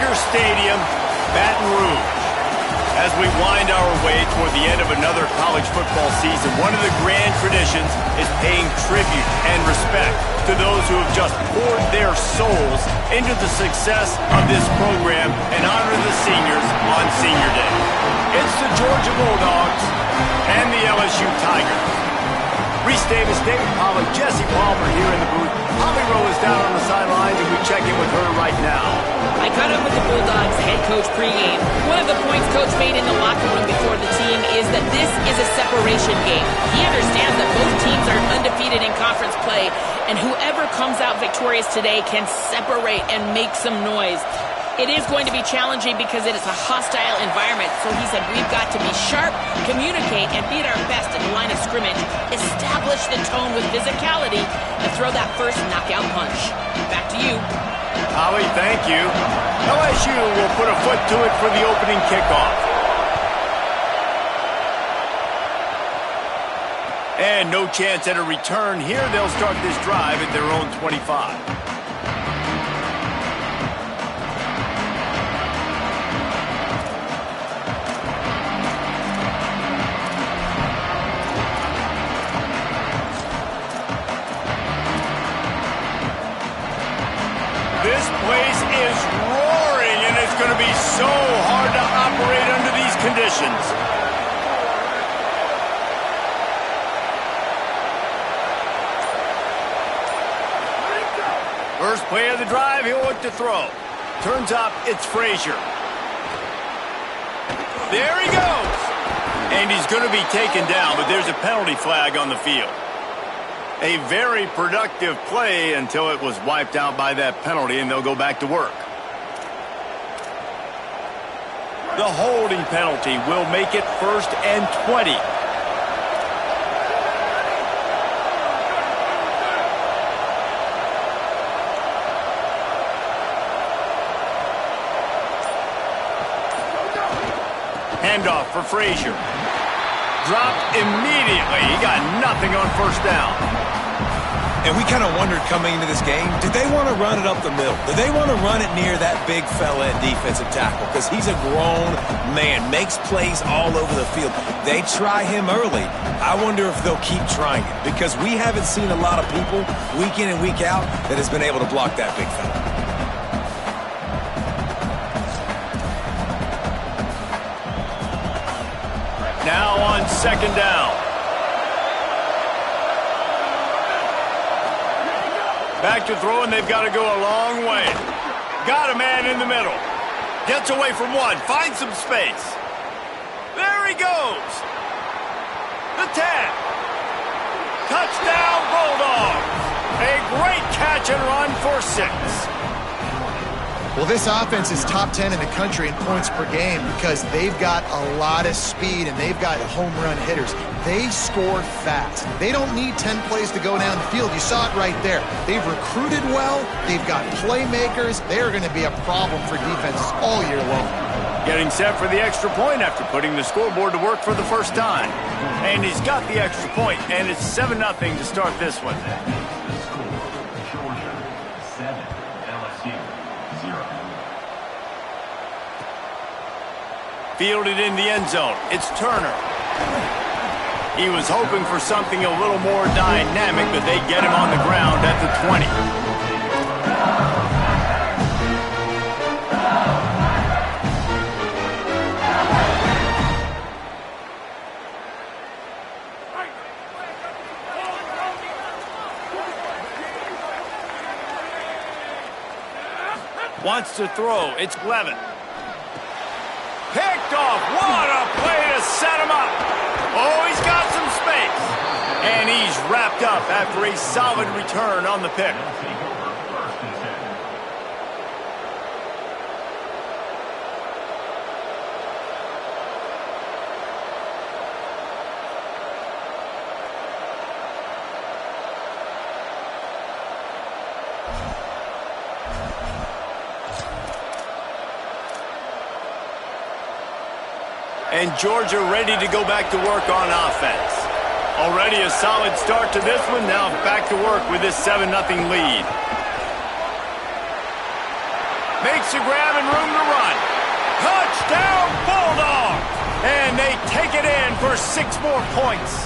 Tiger Stadium, Baton Rouge. As we wind our way toward the end of another college football season, one of the grand traditions is paying tribute and respect to those who have just poured their souls into the success of this program and honor the seniors on Senior Day. It's the Georgia Bulldogs and the LSU Tigers. Reese Davis, David Pollack, Jesse Palmer here in the booth. Holly Rowe is down on the sidelines, and we check in with her right now. I caught up with the Bulldogs head coach pregame. One of the points Coach made in the locker room before the team is that this is a separation game. He understands that both teams are undefeated in conference play, and whoever comes out victorious today can separate and make some noise. It is going to be challenging because it is a hostile environment, so he said we've got to be sharp, communicate, and be at our best in the line of scrimmage, establish the tone with physicality, and throw that first knockout punch. Back to you. Holly, thank you. LSU will put a foot to it for the opening kickoff. And no chance at a return here. They'll start this drive at their own 25. This place is roaring, and it's going to be so hard to operate under these conditions. First play of the drive, he'll look to throw. Turns up, it's Frazier. There he goes. And he's going to be taken down, but there's a penalty flag on the field. A very productive play until it was wiped out by that penalty, and they'll go back to work. The holding penalty will make it 1st and 20. Handoff for Frazier. Dropped immediately. He got nothing on 1st down. And we kind of wondered coming into this game, did they want to run it up the middle? Did they want to run it near that big fella at defensive tackle? Because he's a grown man, makes plays all over the field. They try him early. I wonder if they'll keep trying it, because we haven't seen a lot of people week in and week out that has been able to block that big fella. Now on 2nd down. Back to throw, and they've got to go a long way. Got a man in the middle. Gets away from one. Finds some space. There he goes. The 10. Touchdown, Bulldogs. A great catch and run for 6. Well, this offense is top 10 in the country in points per game because they've got a lot of speed and they've got home run hitters. They score fast. They don't need 10 plays to go down the field. You saw it right there. They've recruited well. They've got playmakers. They're going to be a problem for defenses all year long. Getting set for the extra point after putting the scoreboard to work for the first time. And he's got the extra point, and it's 7-0 to start this one. Fielded in the end zone. It's Turner. He was hoping for something a little more dynamic, but they get him on the ground at the 20. Wants to throw. It's Levin. Picked off. What a play to set him up. Oh, he's got some space. And he's wrapped up after a solid return on the pick. And Georgia ready to go back to work on offense. Already a solid start to this one. Now back to work with this 7-0 lead. makes the grab and room to run. Touchdown, Bulldogs! And they take it in for 6 more points.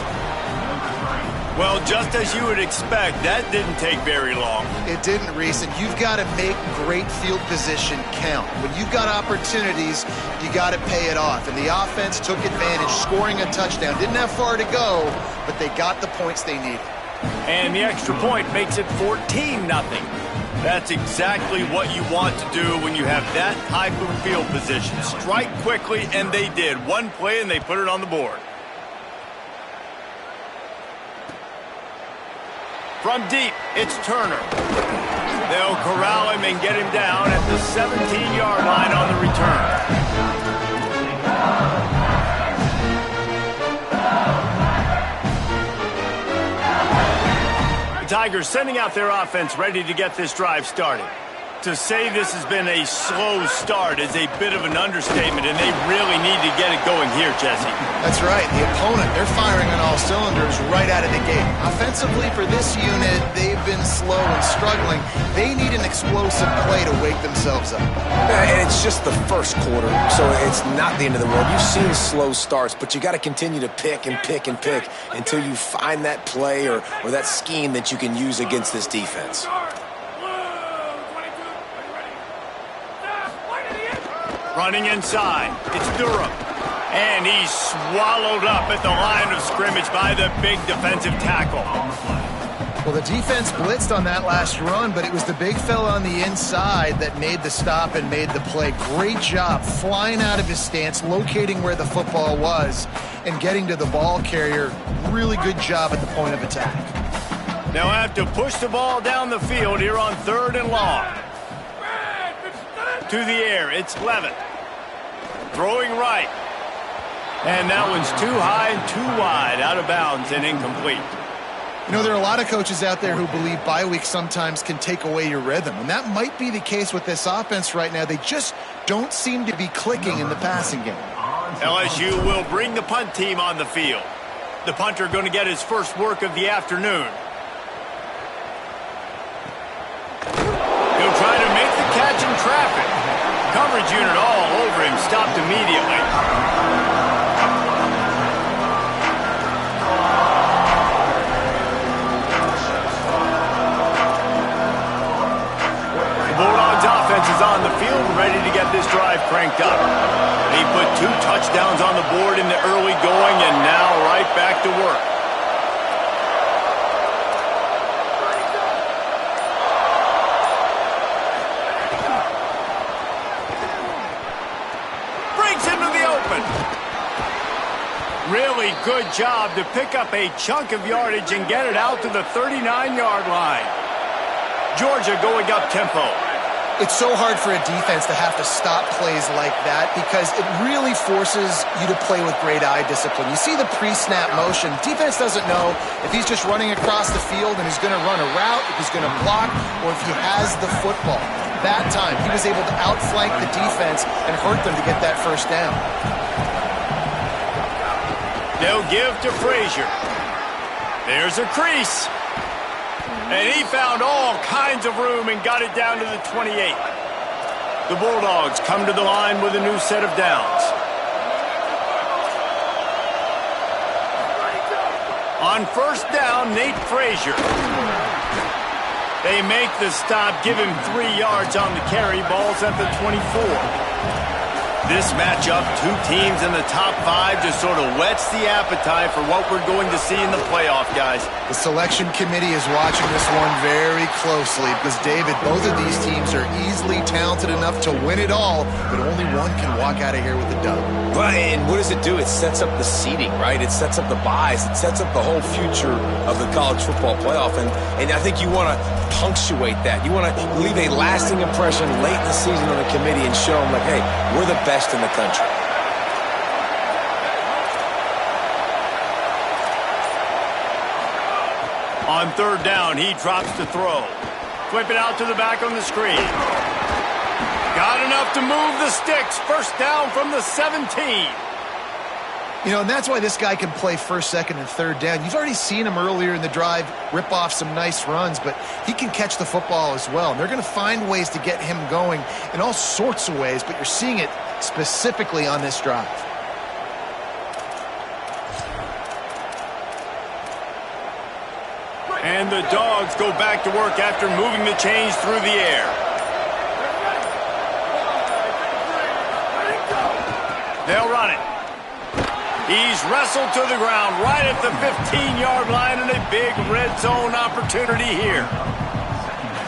Well, just as you would expect, that didn't take very long. It didn't, Reese, and you've got to make great field position count. When you've got opportunities, you got to pay it off. And the offense took advantage, scoring a touchdown. Didn't have far to go, but they got the points they needed. And the extra point makes it 14-0. That's exactly what you want to do when you have that type of field position. Strike quickly, and they did. One play, and they put it on the board. From deep, it's Turner. They'll corral him and get him down at the 17-yard line on the return. The Tigers sending out their offense ready to get this drive started. To say this has been a slow start is a bit of an understatement, and they really need to get it going here, Jesse. That's right. The opponent, they're firing on all cylinders right out of the gate. Offensively, for this unit, they've been slow and struggling. They need an explosive play to wake themselves up. And it's just the first quarter, so it's not the end of the world. You've seen slow starts, but you got to continue to pick and pick and pick until you find that play or that scheme that you can use against this defense. Running inside, it's Durham. And he's swallowed up at the line of scrimmage by the big defensive tackle. Well, the defense blitzed on that last run, but it was the big fella on the inside that made the stop and made the play. Great job flying out of his stance, locating where the football was, and getting to the ball carrier. Really good job at the point of attack. They'll have to push the ball down the field here on 3rd and long. To the air, it's Levitt. Throwing right. And that one's too high and too wide, out of bounds and incomplete. You know, there are a lot of coaches out there who believe bye weeks sometimes can take away your rhythm, and that might be the case with this offense right now. They just don't seem to be clicking in the passing game. LSU will bring the punt team on the field. The punter going to get his first work of the afternoon. He'll try to make the catch in traffic. Coverage unit all over him, stopped immediately. The Bulldogs offense is on the field, ready to get this drive cranked up. He put 2 touchdowns on the board in the early going, and now right back to work. Really good job to pick up a chunk of yardage and get it out to the 39-yard line. Georgia going up tempo. It's so hard for a defense to have to stop plays like that because it really forces you to play with great eye discipline. You see the pre-snap motion. Defense doesn't know if he's just running across the field and he's going to run a route, if he's going to block, or if he has the football. That time, he was able to outflank the defense and hurt them to get that first down. They'll give to Frazier. There's a crease. And he found all kinds of room and got it down to the 28. The Bulldogs come to the line with a new set of downs. On first down, Nate Frazier. They make the stop, give him 3 yards on the carry. Ball's at the 24. This matchup, 2 teams in the top 5, just sort of whets the appetite for what we're going to see in the playoff, guys. The selection committee is watching this one very closely because, David, both of these teams are easily talented enough to win it all, but only one can walk out of here with a dub. Well, and what does it do? It sets up the seeding, right? It sets up the buys. It sets up the whole future of the college football playoff, and I think you want to punctuate that. You want to leave a lasting impression late in the season on the committee and show them, like, hey, we're the best in the country. On 3rd down, he drops to throw. Flip it out to the back on the screen. Got enough to move the sticks. First down from the 17. You know, and that's why this guy can play first, second, and third down. You've already seen him earlier in the drive rip off some nice runs, but he can catch the football as well. And they're going to find ways to get him going in all sorts of ways, but you're seeing it specifically on this drive. And the Dogs go back to work after moving the chains through the air. They'll run it. He's wrestled to the ground right at the 15-yard line, and a big red zone opportunity here.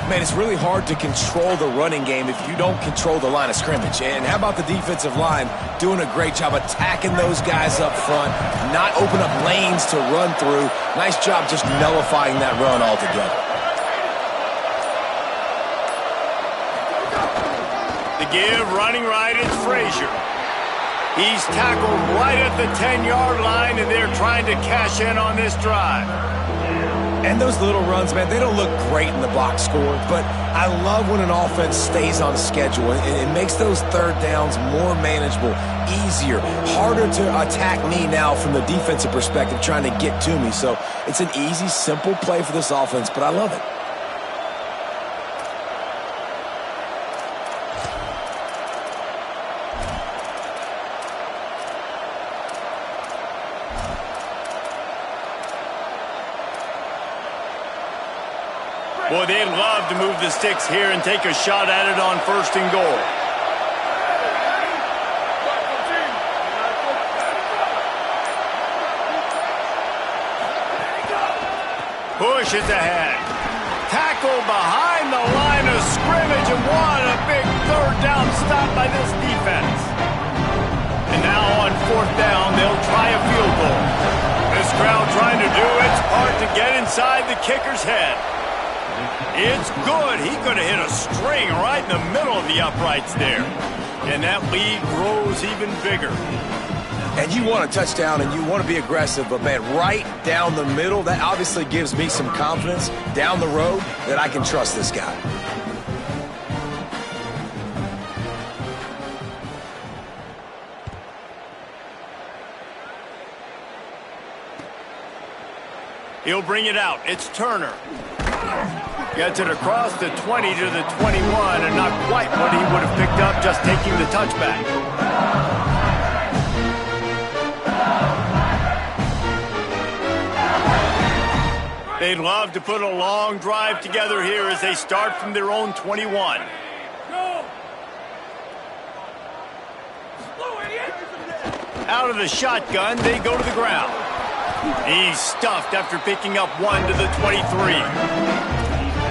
Man, it's really hard to control the running game if you don't control the line of scrimmage. And how about the defensive line doing a great job attacking those guys up front, not open up lanes to run through. Nice job just nullifying that run altogether. The give, running right, it's Frazier. He's tackled right at the 10-yard line, and they're trying to cash in on this drive. And those little runs, man, they don't look great in the box score, but I love when an offense stays on schedule, and it makes those third downs more manageable, easier, harder to attack me now from the defensive perspective trying to get to me. So it's an easy, simple play for this offense, but I love it. Boy, they'd love to move the sticks here and take a shot at it on 1st and goal. Push is ahead. Tackle behind the line of scrimmage, and what a big third down stop by this defense. And now on 4th down, they'll try a field goal. This crowd trying to do its part to get inside the kicker's head. It's good. He could have hit a string right in the middle of the uprights there. And that lead grows even bigger. And you want a touchdown and you want to be aggressive, but, man, right down the middle, that obviously gives me some confidence down the road that I can trust this guy. He'll bring it out. It's Turner. Gets it across the 20 to the 21, and not quite what he would have picked up just taking the touchback. They'd love to put a long drive together here as they start from their own 21. Out of the shotgun, they go to the ground. He's stuffed after picking up 1 to the 23.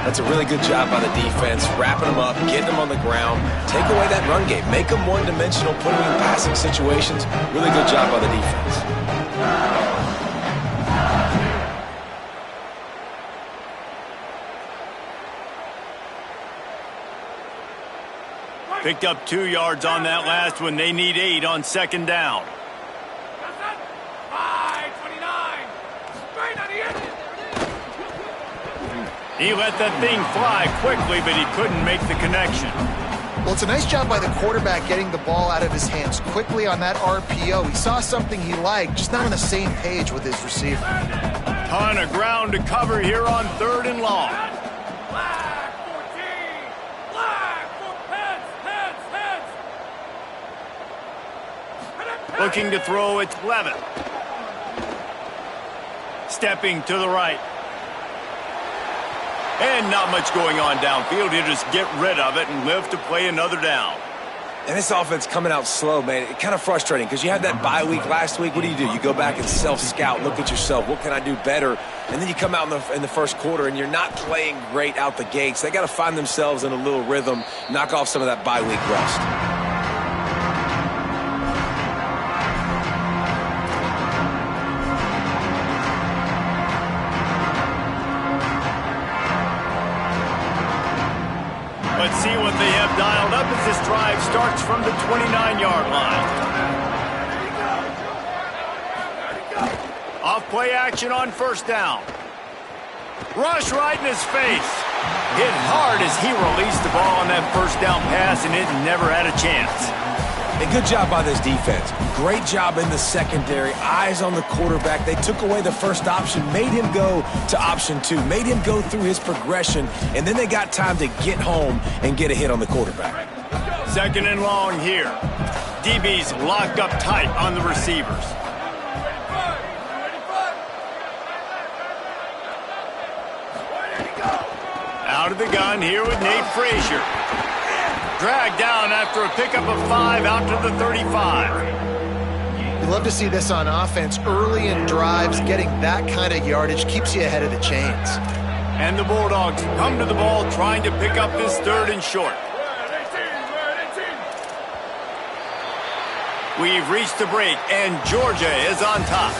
That's a really good job by the defense, wrapping them up, getting them on the ground, take away that run game, make them one-dimensional, put them in passing situations. Really good job by the defense. Picked up 2 yards on that last one. They need 8 on 2nd down. He let that thing fly quickly, but he couldn't make the connection. Well, it's a nice job by the quarterback getting the ball out of his hands quickly on that RPO. He saw something he liked, just not on the same page with his receiver. Ton of ground to cover here on 3rd and long. Looking to throw, it's Levin. Stepping to the right. And not much going on downfield. He'll just get rid of it and live to play another down. And this offense coming out slow, man. It's kind of frustrating because you had that bye week last week. What do? You go back and self-scout, look at yourself. What can I do better? And then you come out in the first quarter and you're not playing great out the gates. They got to find themselves in a little rhythm, knock off some of that bye week rust. Let's see what they have dialed up as this drive starts from the 29-yard line. Off play action on 1st down. Rush right in his face. Hit hard as he released the ball on that 1st down pass, and it never had a chance. A good job by this defense. Great job in the secondary. Eyes on the quarterback. They took away the first option, made him go to option 2, made him go through his progression, and then they got time to get home and get a hit on the quarterback. Second and long here. DB's locked up tight on the receivers. Out of the gun here with Nate Frazier. Dragged down after a pickup of 5 out to the 35. You love to see this on offense. Early in drives, getting that kind of yardage keeps you ahead of the chains. And the Bulldogs come to the ball trying to pick up this 3rd and short. We've reached the break, and Georgia is on top.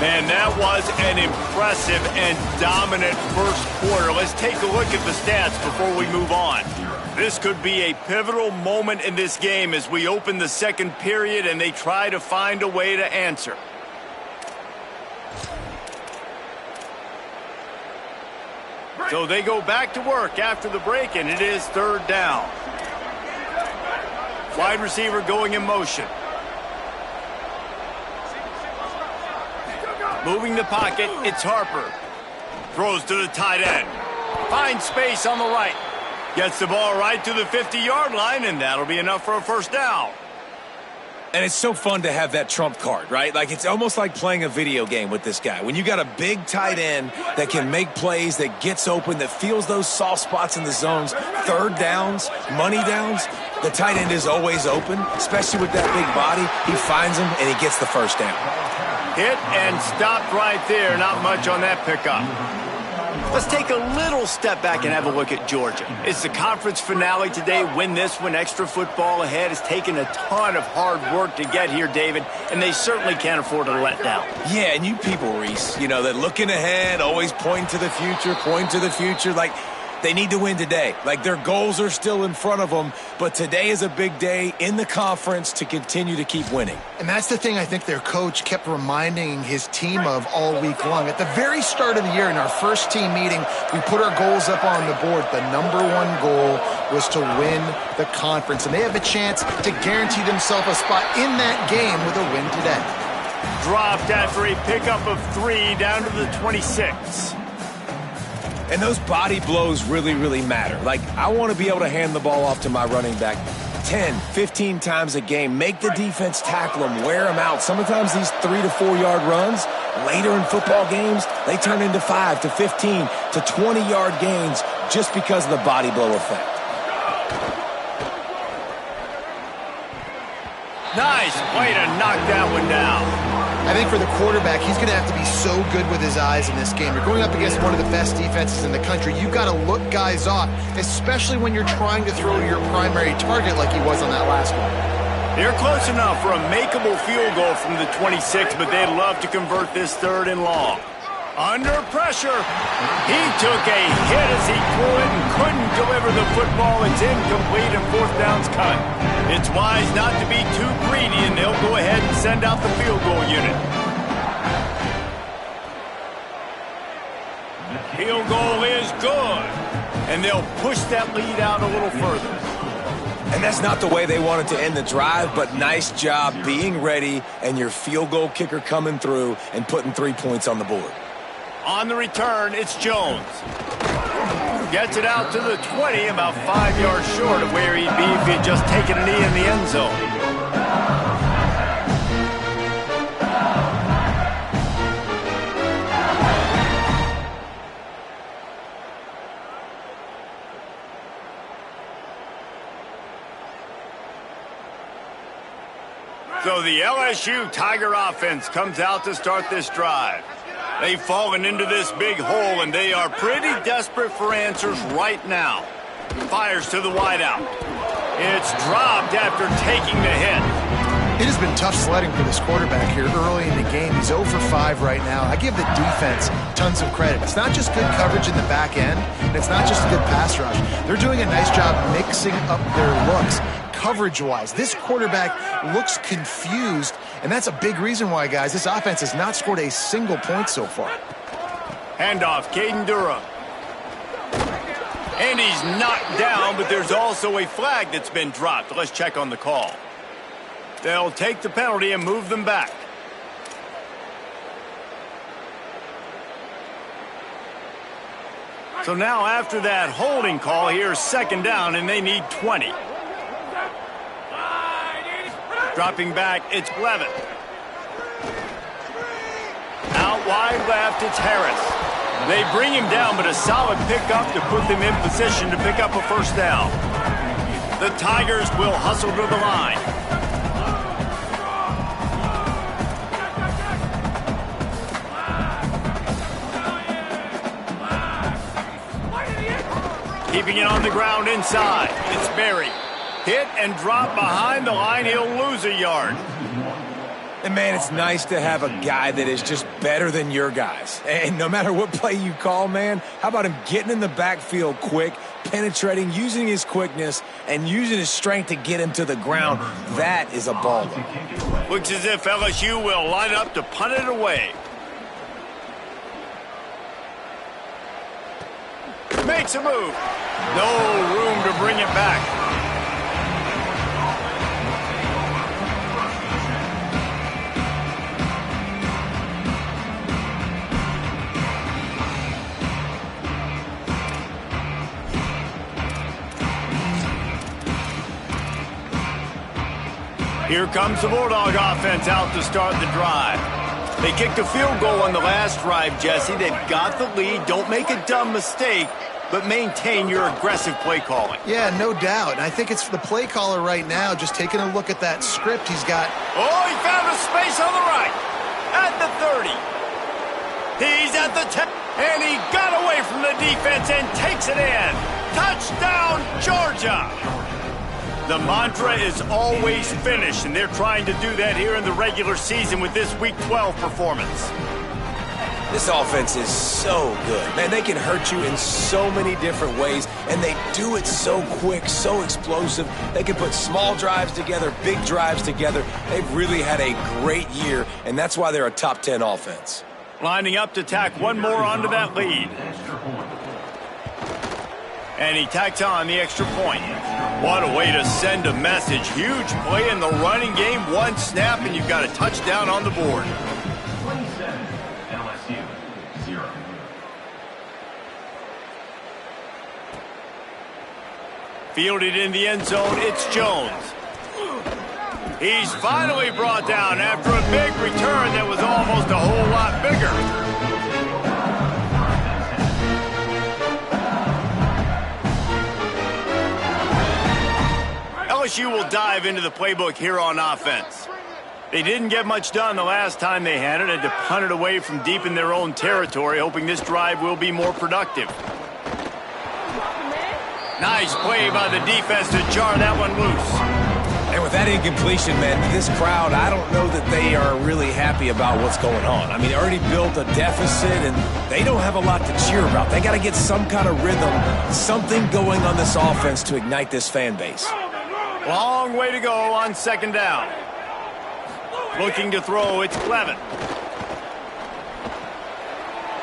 Man, that was an impressive and dominant first quarter. Let's take a look at the stats before we move on. This could be a pivotal moment in this game as we open the second period and they try to find a way to answer. So they go back to work after the break, and it is 3rd down. Wide receiver going in motion. Moving the pocket, it's Harper. Throws to the tight end. Finds space on the right. Gets the ball right to the 50-yard line, and that'll be enough for a first down. And it's so fun to have that trump card, right? Like, it's almost like playing a video game with this guy. When you got a big tight end that can make plays, that gets open, that feels those soft spots in the zones, 3rd downs, money downs, the tight end is always open, especially with that big body. He finds him, and he gets the first down. Hit and stopped right there. Not much on that pickup. Let's take a little step back and have a look at Georgia. It's the conference finale today. Win this one. Extra football ahead. Has taken a ton of hard work to get here, David, and they certainly can't afford to let down. Yeah, and you people, Reese, you know, that looking ahead, always pointing to the future, like, they need to win today. Like, their goals are still in front of them, but today is a big day in the conference to continue to keep winning. And that's the thing I think their coach kept reminding his team of all week long. At the very start of the year, in our first team meeting, we put our goals up on the board. The #1 goal was to win the conference, and they have a chance to guarantee themselves a spot in that game with a win today. Dropped after a pickup of 3 down to the 26. And those body blows really, really matter. Like, I want to be able to hand the ball off to my running back 10, 15 times a game. Make the defense tackle them, wear them out. Sometimes these 3 to 4 yard runs, later in football games, they turn into 5 to 15 to 20-yard gains just because of the body blow effect. Nice way to knock that one down. I think for the quarterback, he's going to have to be so good with his eyes in this game. You're going up against one of the best defenses in the country. You've got to look guys off, especially when you're trying to throw to your primary target like he was on that last one. They're close enough for a makeable field goal from the 26, but they'd love to convert this 3rd and long. Under pressure. He took a hit as he threw it and couldn't deliver the football. It's incomplete and 4th down's cut. It's wise not to be too greedy, and they'll go ahead and send out the field goal unit. Field goal is good. And they'll push that lead out a little further. And that's not the way they wanted to end the drive, but nice job being ready and your field goal kicker coming through and putting 3 points on the board. On the return, it's Jones. Gets it out to the 20, about 5 yards short of where he'd be if he'd just taken a knee in the end zone. So the LSU Tiger offense comes out to start this drive. They've fallen into this big hole, and they are pretty desperate for answers right now. Fires to the wideout. It's dropped after taking the hit. It has been tough sledding for this quarterback here early in the game. He's 0 for 5 right now. I give the defense tons of credit. It's not just good coverage in the back end, and it's not just a good pass rush. They're doing a nice job mixing up their looks coverage-wise. This quarterback looks confused, and that's a big reason why, guys, this offense has not scored a single point so far. Handoff, Caden Durham. And he's knocked down, but there's also a flag that's been dropped. Let's check on the call. They'll take the penalty and move them back. So now after that holding call, here's second down, and they need 20. Dropping back, it's Levin. Out wide left, it's Harris. They bring him down, but a solid pickup to put them in position to pick up a first down. The Tigers will hustle to the line. Keeping it on the ground inside. It's Berry. Hit and drop behind the line. He'll lose a yard. And, man, it's nice to have a guy that is just better than your guys. And no matter what play you call, man, how about him getting in the backfield quick, penetrating, using his quickness, and using his strength to get him to the ground. That is a baller. Looks as if LSU will line up to punt it away. Makes a move. No room to bring it back. Here comes the Bulldog offense out to start the drive. They kicked a field goal on the last drive, Jesse. They've got the lead. Don't make a dumb mistake, but maintain your aggressive play calling. Yeah, no doubt. And I think it's the play caller right now just taking a look at that script he's got. Oh, he found a space on the right. At the 30. He's at the 10. And he got away from the defense and takes it in. Touchdown, Georgia. The mantra is always finish, and they're trying to do that here in the regular season with this Week 12 performance. This offense is so good. Man, they can hurt you in so many different ways, and they do it so quick, so explosive. They can put small drives together, big drives together. They've really had a great year, and that's why they're a top 10 offense. Lining up to tack one more onto that lead. And he tacks on the extra point. What a way to send a message. Huge play in the running game. One snap, and you've got a touchdown on the board. 27, LSU, 0. Fielded in the end zone, it's Jones. He's finally brought down after a big return that was almost a whole lot bigger. LSU will dive into the playbook here on offense. They didn't get much done the last time they had it. Had to punt it away from deep in their own territory, hoping this drive will be more productive. Nice play by the defense to jar that one loose. And with that incompletion, man, this crowd, I don't know that they are really happy about what's going on. I mean, they already built a deficit, and they don't have a lot to cheer about. They got to get some kind of rhythm, something going on this offense to ignite this fan base. Long way to go on second down. Looking to throw, it's Levin.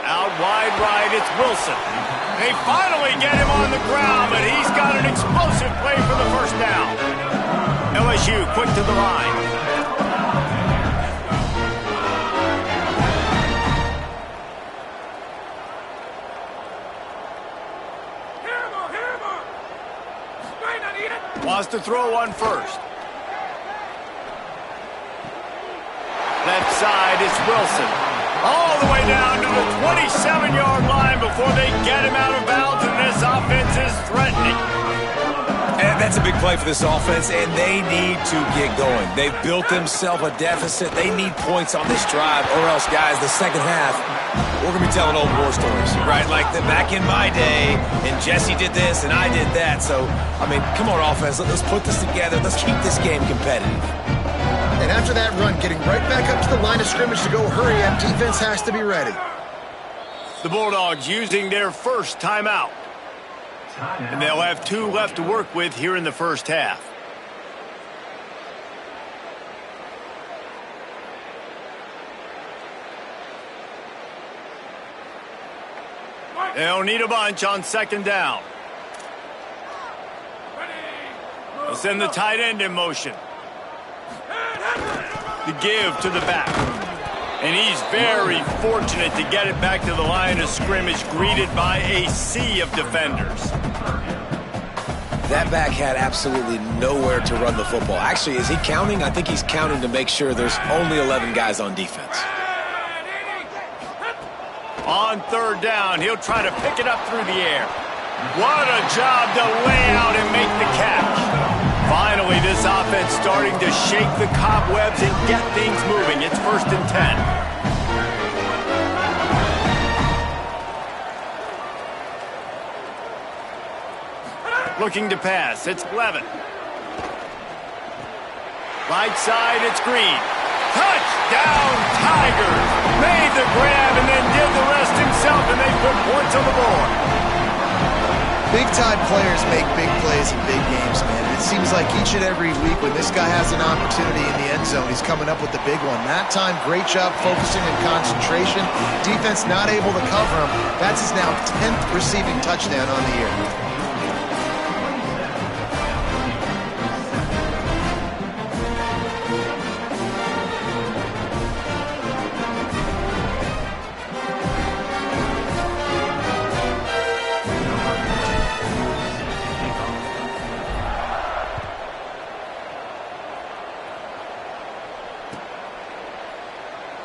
Out wide right, it's Wilson. They finally get him on the ground, but he's got an explosive play for the first down. LSU quick to the line. Wants to throw one first. Left side, it's Wilson. All the way down to the 27-yard line before they get him out of bounds, and this offense is threatening. And that's a big play for this offense, and they need to get going. They've built themselves a deficit. They need points on this drive, or else, guys, the second half, we're going to be telling old war stories, right? Like back in my day, and Jesse did this, and I did that. So, I mean, come on, offense. Let's put this together. Let's keep this game competitive. And after that run, getting right back up to the line of scrimmage to go hurry up, defense has to be ready. The Bulldogs using their first timeout. And they'll have 2 left to work with here in the first half. They'll need a bunch on second down. They'll send the tight end in motion. The give to the back. And he's very fortunate to get it back to the line of scrimmage, greeted by a sea of defenders. That back had absolutely nowhere to run the football. Actually, is he counting? I think he's counting to make sure there's only 11 guys on defense. On third down, he'll try to pick it up through the air. What a job to lay out and make the catch. Finally, this offense starting to shake the cobwebs and get things moving. It's 1st and 10. Looking to pass. It's Levin. Right side, it's Green. Touchdown, Tigers! Made the grab and then did the rest himself, and they put points on the board. Big-time players make big plays in big games, man. And it seems like each and every week when this guy has an opportunity in the end zone, he's coming up with the big one. That time, great job focusing and concentration. Defense not able to cover him. That's his now 10th receiving touchdown on the year.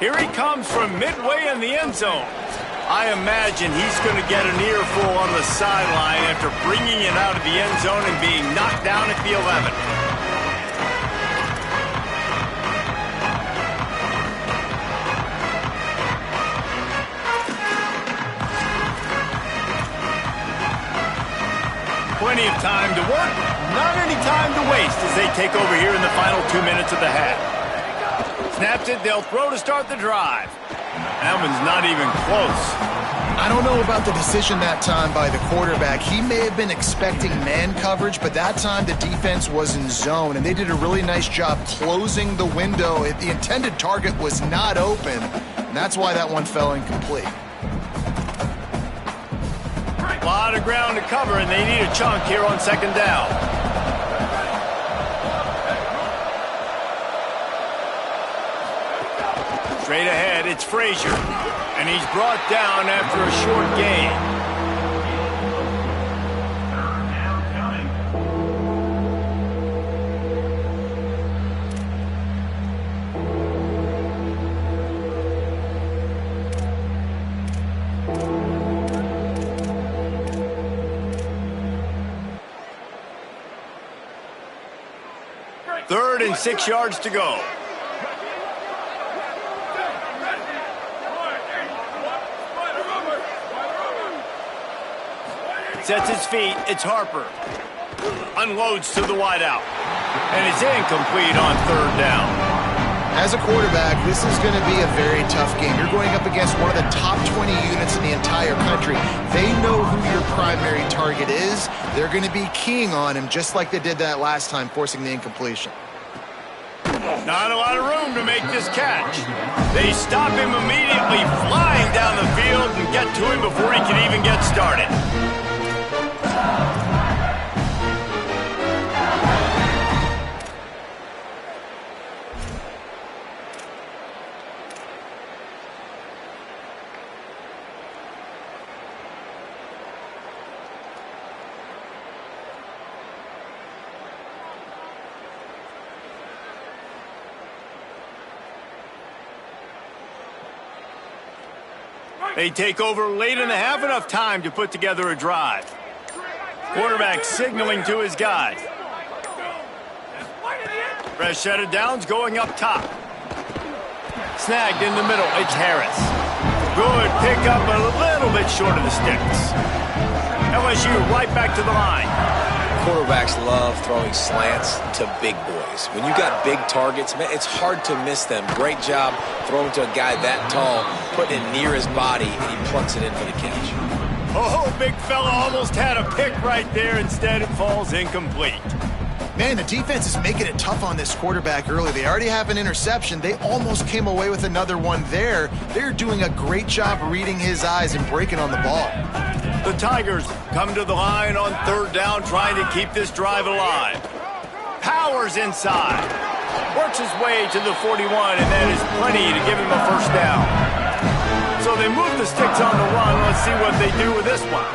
Here he comes from midway in the end zone. I imagine he's going to get an earful on the sideline after bringing it out of the end zone and being knocked down at the 11. Plenty of time to work, not any time to waste as they take over here in the final 2 minutes of the half. Snaps it, they'll throw to start the drive. That one's not even close. I don't know about the decision that time by the quarterback. He may have been expecting man coverage, but that time the defense was in zone, and they did a really nice job closing the window. The intended target was not open, and that's why that one fell incomplete. A lot of ground to cover, and they need a chunk here on 2nd down. Straight ahead, it's Frazier, and he's brought down after a short gain. Third and 6 yards to go. Sets his feet, it's Harper. Unloads to the wideout. And it's incomplete on 3rd down. As a quarterback, this is going to be a very tough game. You're going up against one of the top 20 units in the entire country. They know who your primary target is. They're going to be keying on him just like they did that last time, forcing the incompletion. Not a lot of room to make this catch. They stop him immediately, flying down the field and get to him before he can even get started. They take over late in the half, enough time to put together a drive. Quarterback signaling to his guys. Fresh set of downs going up top. Snagged in the middle, it's Harris. Good pickup, but a little bit short of the sticks. LSU right back to the line. Quarterbacks love throwing slants to big boys. When you got big targets, man, it's hard to miss them. Great job throwing to a guy that tall, putting it near his body, and he plucks it in for the catch. Oh, big fella almost had a pick right there. Instead, it falls incomplete. Man, the defense is making it tough on this quarterback early. They already have an interception. They almost came away with another one there. They're doing a great job reading his eyes and breaking on the ball. The Tigers come to the line on 3rd down, trying to keep this drive alive. Powers inside. Works his way to the 41, and that is plenty to give him a first down. So they move the sticks on the run. Let's see what they do with this one.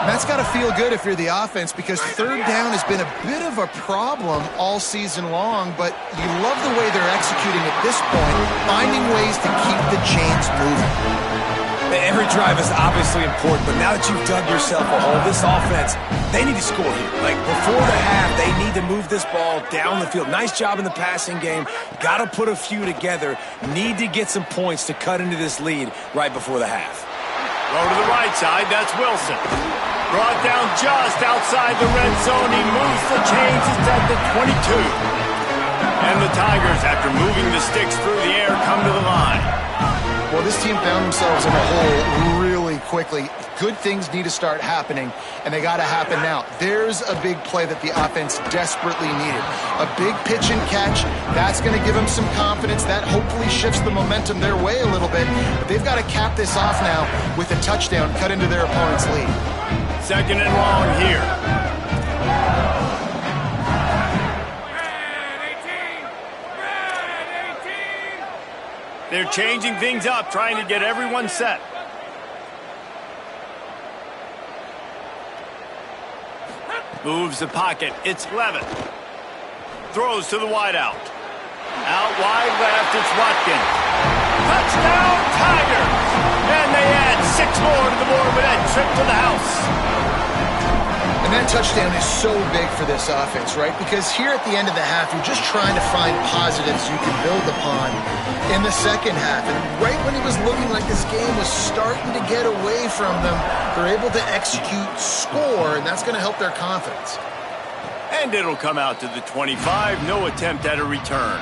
And that's got to feel good if you're the offense, because third down has been a bit of a problem all season long, but you love the way they're executing at this point, finding ways to keep the chains moving. Every drive is obviously important, but now that you've dug yourself a hole, this offense, they need to score here. Like, before the half, they need to move this ball down the field. Nice job in the passing game. Got to put a few together. Need to get some points to cut into this lead right before the half. Throw to the right side. That's Wilson. Brought down just outside the red zone. He moves the chains. It's at the 22. And the Tigers, after moving the sticks through the air, come to the line. Well, this team found themselves in a hole really quickly. Good things need to start happening, and they got to happen now. There's a big play that the offense desperately needed. A big pitch and catch. That's going to give them some confidence. That hopefully shifts the momentum their way a little bit. But they've got to cap this off now with a touchdown cut into their opponent's lead. Second and long here. They're changing things up, trying to get everyone set. Moves the pocket. It's Levitt. Throws to the wideout. Out wide left, it's Watkins. Touchdown, Tigers! And they add 6 more to the board with that trip to the house. And that touchdown is so big for this offense, right? Because here at the end of the half, you're just trying to find positives you can build upon in the second half. And right when it was looking like this game was starting to get away from them, they're able to execute, score, and that's going to help their confidence. And it'll come out to the 25. No attempt at a return.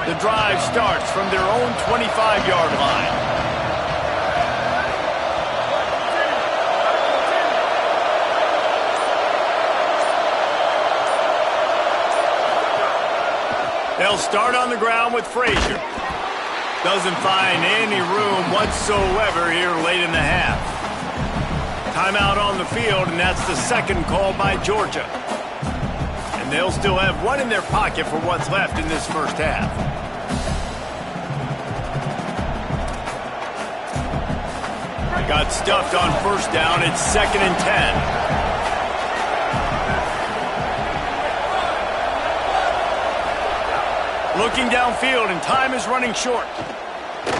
The drive starts from their own 25-yard line. They'll start on the ground with Frazier. Doesn't find any room whatsoever here late in the half. Timeout on the field, and that's the second call by Georgia. And they'll still have one in their pocket for what's left in this first half. Got stuffed on first down. It's 2nd and 10. Looking downfield, and time is running short.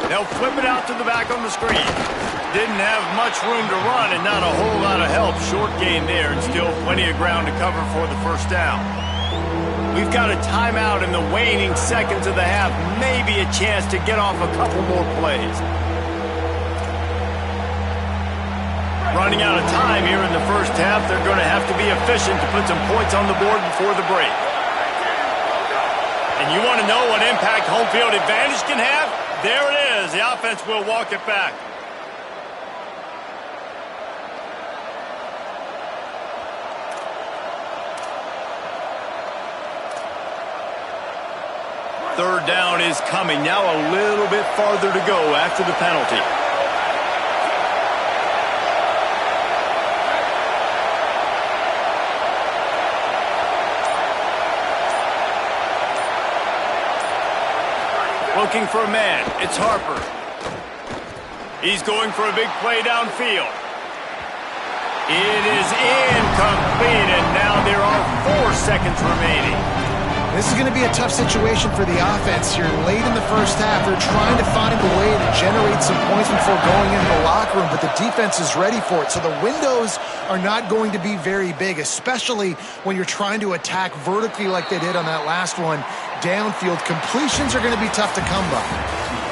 They'll flip it out to the back on the screen. Didn't have much room to run and not a whole lot of help. Short gain there, and still plenty of ground to cover for the first down. We've got a timeout in the waning seconds of the half. Maybe a chance to get off a couple more plays. Running out of time here in the first half. They're going to have to be efficient to put some points on the board before the break. And you want to know what impact home field advantage can have? There it is. The offense will walk it back. Third down is coming. Now a little bit farther to go after the penalty. Looking for a man. It's Harper. He's going for a big play downfield. It is incomplete, and now there are 4 seconds remaining. This is going to be a tough situation for the offense here late in the first half. They're trying to find a way to generate some points before going into the locker room, but the defense is ready for it. So the windows are not going to be very big, especially when you're trying to attack vertically like they did on that last one. Downfield completions are going to be tough to come by.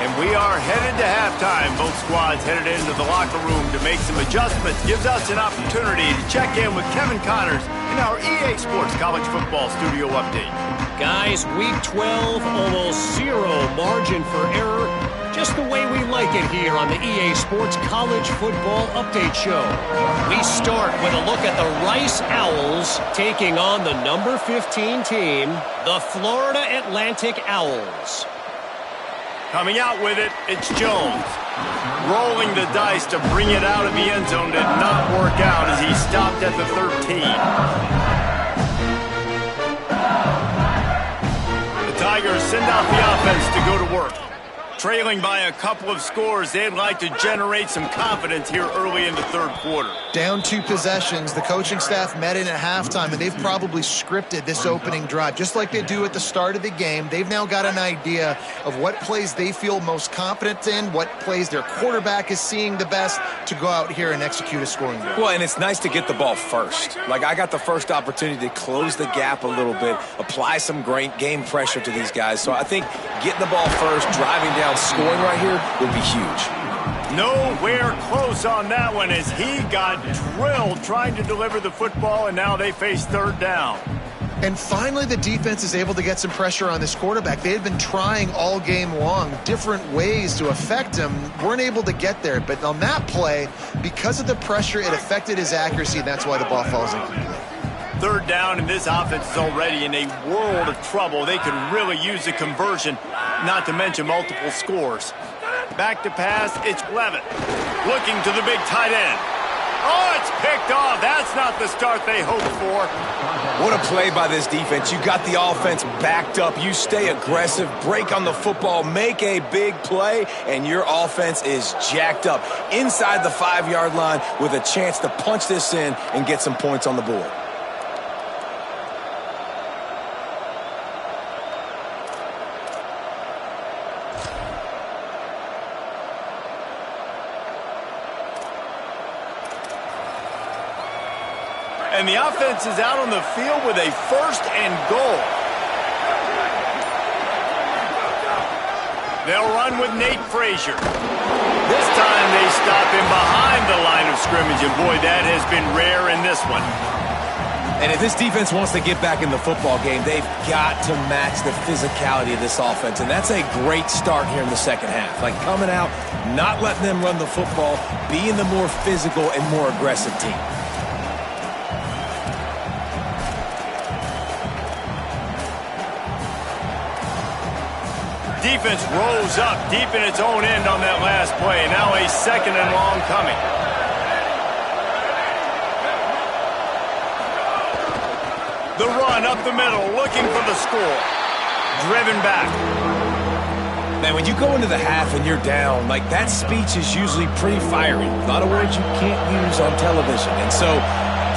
And we are headed to halftime. Both squads headed into the locker room to make some adjustments. Gives us an opportunity to check in with Kevin Connors in our EA Sports College Football Studio Update. Guys, Week 12, almost 0 margin for error. Just just the way we like it here on the EA Sports College Football Update Show. We start with a look at the Rice Owls taking on the number 15 team, the Florida Atlantic Owls. Coming out with it, it's Jones. Rolling the dice to bring it out of the end zone did not work out as he stopped at the 13. The Tigers send out the offense to go to work. Trailing by a couple of scores, they'd like to generate some confidence here early in the third quarter. Down 2 possessions, the coaching staff met in at halftime, and they've probably scripted this opening drive. Just like they do at the start of the game, they've now got an idea of what plays they feel most confident in, what plays their quarterback is seeing the best to go out here and execute a scoring drive. Well, and it's nice to get the ball first. Like, I got the first opportunity to close the gap a little bit, apply some great game pressure to these guys. So I think getting the ball first, driving down, scoring right here would be huge. Nowhere close on that one as he got drilled trying to deliver the football, and now they face third down. And finally, the defense is able to get some pressure on this quarterback. They had been trying all game long different ways to affect him, weren't able to get there. But on that play, because of the pressure, it affected his accuracy, and that's why the ball falls incomplete. Third down, and this offense is already in a world of trouble. They could really use a conversion, not to mention multiple scores. Back to pass, it's Levitt. Looking to the big tight end. Oh, it's picked off. That's not the start they hoped for. What a play by this defense. You got the offense backed up. You stay aggressive, break on the football, make a big play, and your offense is jacked up inside the 5-yard line with a chance to punch this in and get some points on the board. And the offense is out on the field with a 1st and goal. They'll run with Nate Frazier. This time they stop him behind the line of scrimmage, and boy, that has been rare in this one. And if this defense wants to get back in the football game, they've got to match the physicality of this offense, and that's a great start here in the second half. Like coming out, not letting them run the football, being the more physical and more aggressive team. Defense rose up deep in its own end on that last play. Now a 2nd and long coming. The run up the middle, looking for the score. Driven back. Man, when you go into the half and you're down, like that speech is usually pretty fiery. A lot of words you can't use on television. And so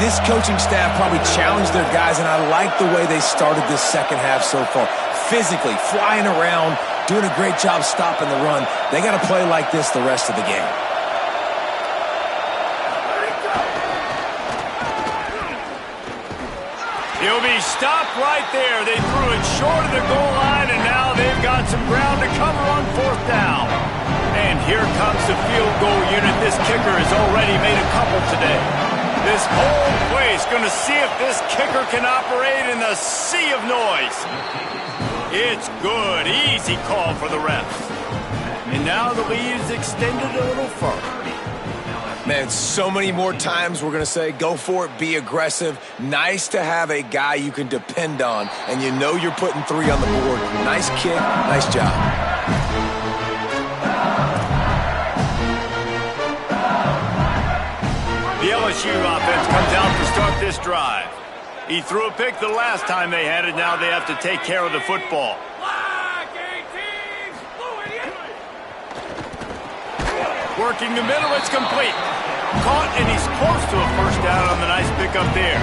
this coaching staff probably challenged their guys, and I like the way they started this second half so far. Physically, flying around, doing a great job stopping the run. They got to play like this the rest of the game. He'll be stopped right there. They threw it short of the goal line, and now they've got some ground to cover on 4th down. And here comes the field goal unit. This kicker has already made a couple today. This whole place going to see if this kicker can operate in the sea of noise. It's good. Easy call for the refs. And now the lead is extended a little further. Man, so many more times we're going to say, go for it, be aggressive. Nice to have a guy you can depend on, and you know you're putting 3 on the board. Nice kick, nice job. The LSU offense comes out to start this drive. He threw a pick the last time they had it. Now they have to take care of the football. Working the middle, it's complete. Caught, and he's close to a 1st down on the nice pickup there.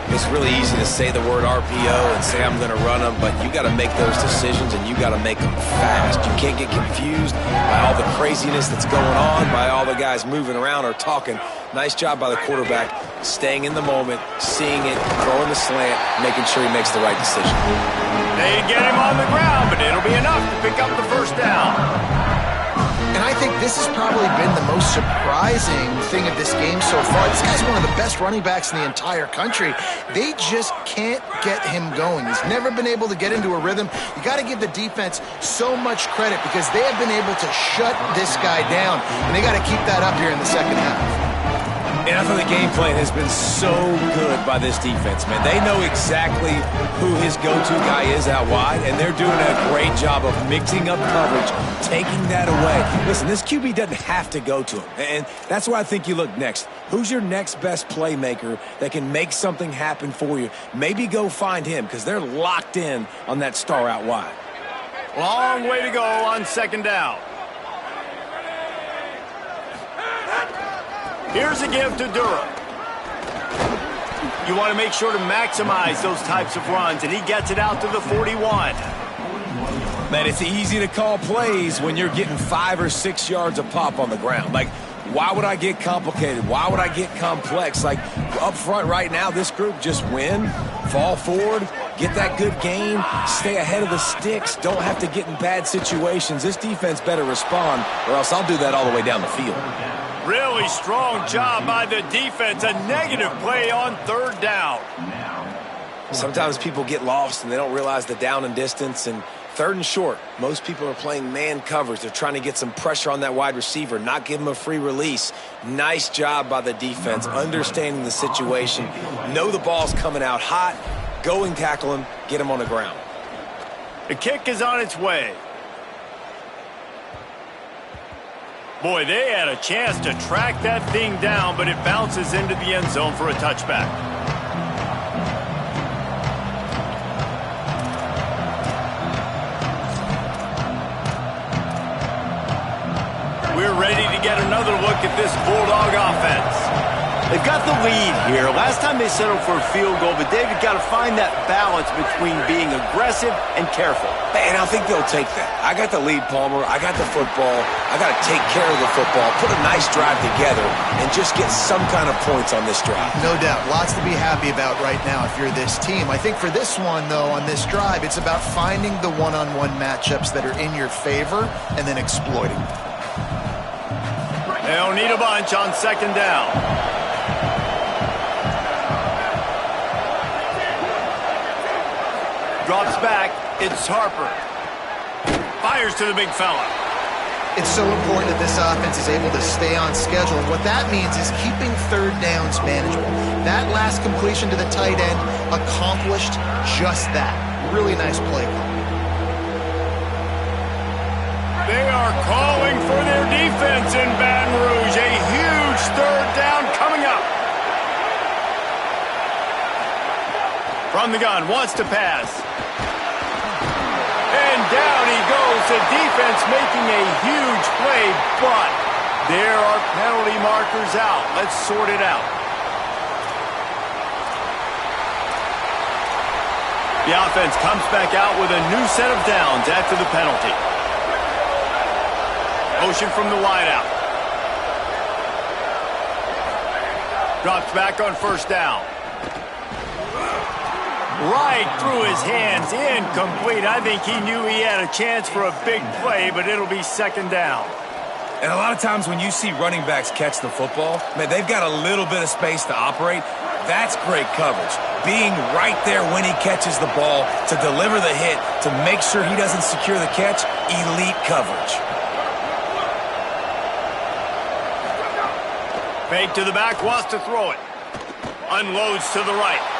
It's really easy to say the word RPO and say I'm going to run them, but you got to make those decisions, and you got to make them fast. You can't get confused by all the craziness that's going on, by all the guys moving around or talking. Nice job by the quarterback, staying in the moment, seeing it, throwing the slant, making sure he makes the right decision. They get him on the ground, but it'll be enough to pick up the 1st down. And I think this has probably been the most surprising thing of this game so far. This guy's one of the best running backs in the entire country. They just can't get him going. He's never been able to get into a rhythm. You got to give the defense so much credit because they have been able to shut this guy down, and they got to keep that up here in the second half. And I thought the game plan has been so good by this defense, man. They know exactly who his go-to guy is out wide, and they're doing a great job of mixing up coverage, taking that away. Listen, this QB doesn't have to go to him, and that's where I think you look next. Who's your next best playmaker that can make something happen for you? Maybe go find him because they're locked in on that star out wide. Long way to go on second down. Here's a give to Durham. You want to make sure to maximize those types of runs, and he gets it out to the 41. Man, it's easy to call plays when you're getting 5 or 6 yards of pop on the ground. Like, why would I get complicated? Why would I get complex? Like, up front right now, this group just win, fall forward, get that good gain, stay ahead of the sticks, don't have to get in bad situations. This defense better respond, or else I'll do that all the way down the field. Really strong job by the defense. A negative play on third down. Sometimes people get lost and they don't realize the down and distance. And third and short, most people are playing man coverage. They're trying to get some pressure on that wide receiver, not give him a free release. Nice job by the defense, understanding the situation. Know the ball's coming out hot. Go and tackle him. Get him on the ground. The kick is on its way. Boy, they had a chance to track that thing down, but it bounces into the end zone for a touchback. We're ready to get another look at this Bulldog offense. They've got the lead here. Last time they settled for a field goal, but David got to find that balance between being aggressive and careful. And I think they'll take that. I got the lead, Palmer. I got the football. I got to take care of the football, put a nice drive together, and just get some kind of points on this drive. No doubt. Lots to be happy about right now if you're this team. I think for this one, though, on this drive, it's about finding the one-on-one matchups that are in your favor and then exploiting them. They'll need a bunch on second down. Drops back. It's Harper. Fires to the big fella. It's so important that this offense is able to stay on schedule. And what that means is keeping third downs manageable. That last completion to the tight end accomplished just that. Really nice play call. They are calling for their defense in Baton Rouge. A huge third down coming up. From the gun, wants to pass. And down he goes. The defense making a huge play, but there are penalty markers out. Let's sort it out. The offense comes back out with a new set of downs after the penalty. Motion from the wideout. Drops back on first down. Right through his hands, incomplete. I think he knew he had a chance for a big play, but it'll be second down. And a lot of times when you see running backs catch the football, man, they've got a little bit of space to operate. That's great coverage. Being right there when he catches the ball to deliver the hit, to make sure he doesn't secure the catch, elite coverage. Fake to the back, wants to throw it. Unloads to the right.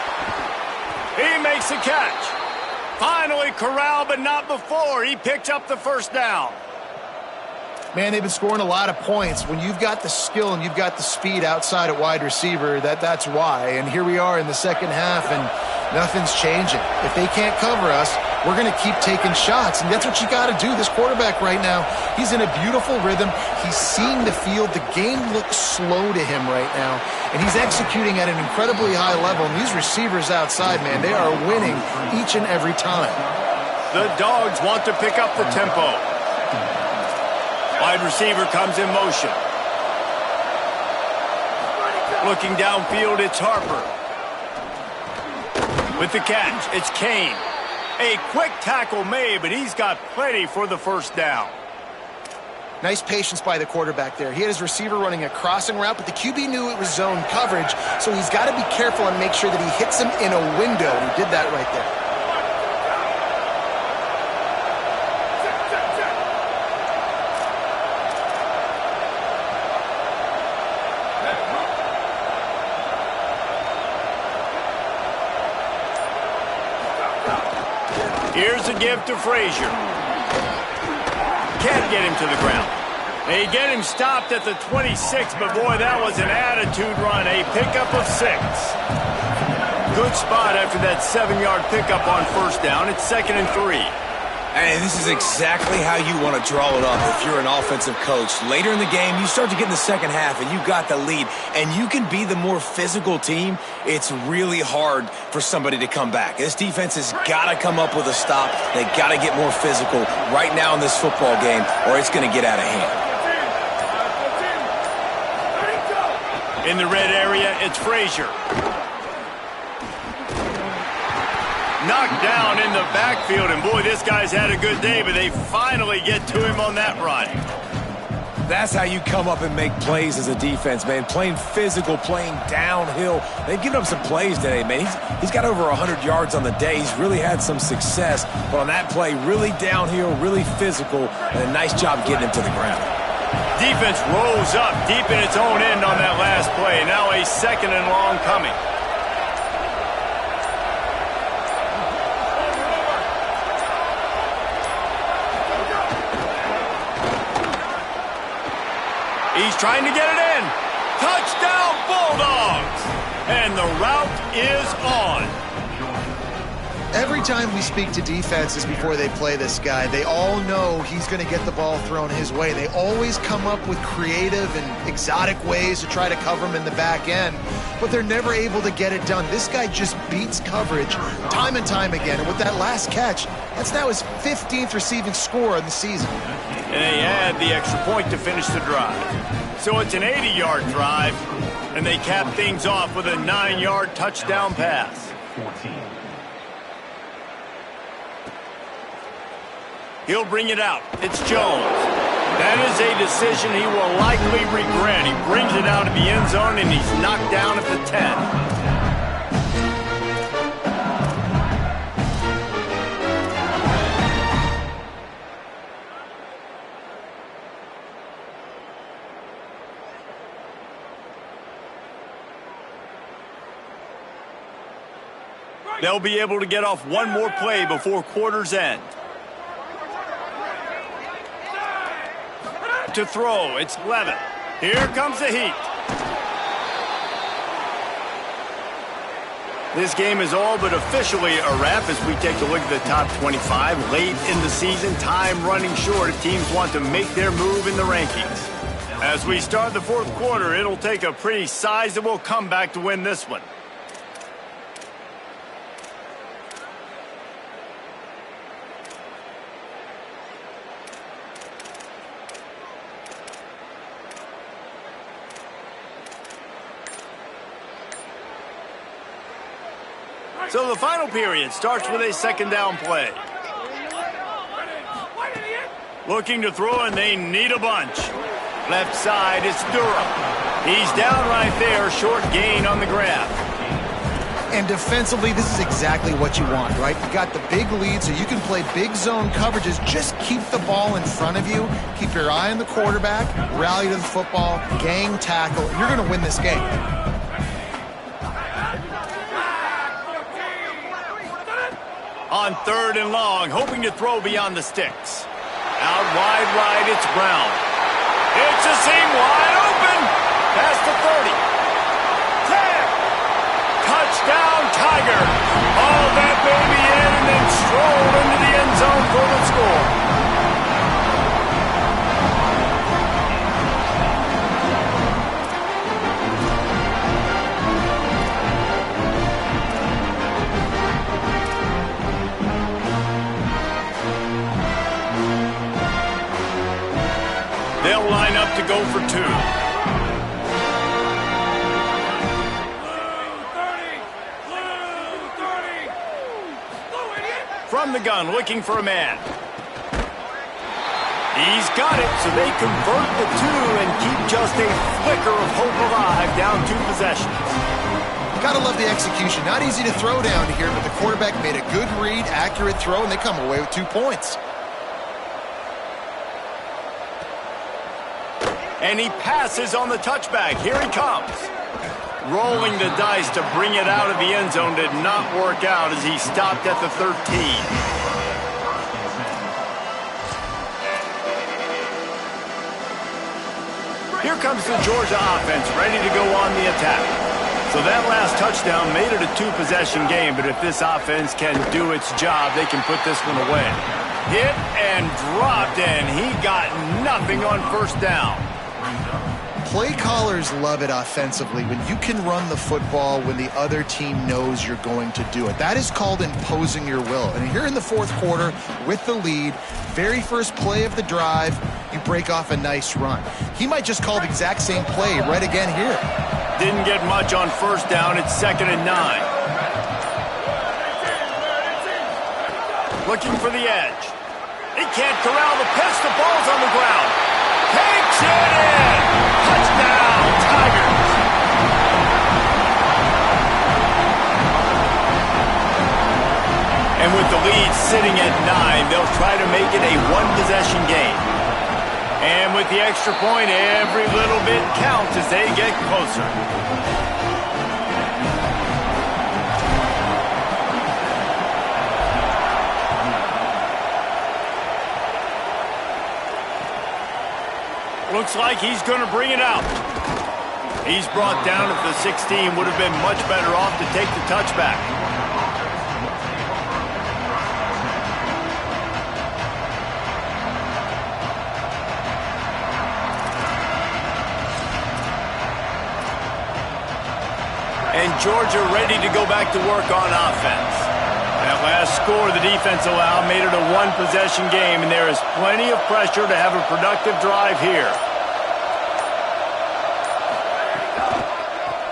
He makes a catch. Finally corralled, but not before. He picked up the first down. Man, they've been scoring a lot of points. When you've got the skill and you've got the speed outside at wide receiver, that's why. And here we are in the second half, and nothing's changing. If they can't cover us, we're going to keep taking shots, and that's what you got to do. This quarterback right now, he's in a beautiful rhythm. He's seeing the field. The game looks slow to him right now, and he's executing at an incredibly high level. And these receivers outside, man, they are winning each and every time. The Dogs want to pick up the tempo. Wide receiver comes in motion. Looking downfield, it's Harper. With the catch, it's Kane. A quick tackle made, but he's got plenty for the first down. Nice patience by the quarterback there. He had his receiver running a crossing route, but the QB knew it was zone coverage, so he's got to be careful and make sure that he hits him in a window. He did that right there. Here's a give to Frazier. Can't get him to the ground. They get him stopped at the 26, but boy, that was an attitude run. A pickup of 6. Good spot after that 7-yard pickup on first down. It's 2nd and 3. And this is exactly how you want to draw it up if you're an offensive coach. Later in the game, you start to get in the second half, and you got the lead, and you can be the more physical team. It's really hard for somebody to come back. This defense has got to come up with a stop. They got to get more physical right now in this football game, or it's going to get out of hand. In the red area, it's Frazier. Knocked down in the backfield, and boy, this guy's had a good day, but they finally get to him on that run. That's how you come up and make plays as a defense, man. Playing physical, playing downhill. They've given up some plays today, man. He's got over 100 yards on the day. He's really had some success, but on that play, really downhill, really physical, and a nice job getting him to the ground. Defense rose up deep in its own end on that last play. Now a 2nd and long coming. He's trying to get it in. Touchdown, Bulldogs! And the route is on. Every time we speak to defenses before they play this guy, they all know he's going to get the ball thrown his way. They always come up with creative and exotic ways to try to cover him in the back end, but they're never able to get it done. This guy just beats coverage time and time again, and with that last catch, that's now his 15th receiving score in the season. And they add the extra point to finish the drive. So it's an 80-yard drive, and they cap things off with a 9-yard touchdown pass. 14. He'll bring it out. It's Jones. That is a decision he will likely regret. He brings it out of the end zone, and he's knocked down at the 10. They'll be able to get off one more play before quarter's end. To throw, it's Levin. Here comes the heat. This game is all but officially a wrap as we take a look at the top 25. Late in the season, time running short if teams want to make their move in the rankings. As we start the fourth quarter, it'll take a pretty sizable comeback to win this one. So the final period starts with a second down play. Looking to throw, and they need a bunch. Left side, it's Durham. He's down right there, short gain on the grab. And defensively, this is exactly what you want, right? You got the big lead, so you can play big zone coverages. Just keep the ball in front of you. Keep your eye on the quarterback. Rally to the football. Gang tackle. You're going to win this game. On third and long, hoping to throw beyond the sticks. Out wide right, it's Brown. It's a seam wide open. Past the 30. 10. Touchdown, Tigers. All that baby in and then stroll into the end zone for the score. They'll line up to go for two. From the gun, looking for a man. He's got it, so they convert the two and keep just a flicker of hope alive, down 2 possessions. Gotta love the execution. Not easy to throw down here, but the quarterback made a good read, accurate throw, and they come away with 2 points. And he passes on the touchback. Here he comes. Rolling the dice to bring it out of the end zone did not work out as he stopped at the 13. Here comes the Georgia offense, ready to go on the attack. So that last touchdown made it a 2-possession game, but if this offense can do its job, they can put this one away. Hit and dropped, and he got nothing on first down. Play callers love it offensively when you can run the football when the other team knows you're going to do it. That is called imposing your will. And here in the 4th quarter with the lead, very first play of the drive, you break off a nice run. He might just call the exact same play right again here. Didn't get much on first down. It's 2nd and 9. Looking for the edge. He can't corral the pitch. The ball's on the ground. Takes it in. Touchdown, Tigers. And with the lead sitting at 9, they'll try to make it a 1-possession game. And with the extra point, every little bit counts as they get closer. Looks like he's going to bring it out. He's brought down at the 16. Would have been much better off to take the touchback. And Georgia ready to go back to work on offense. That last score the defense allowed made it a 1-possession game, and there is plenty of pressure to have a productive drive here.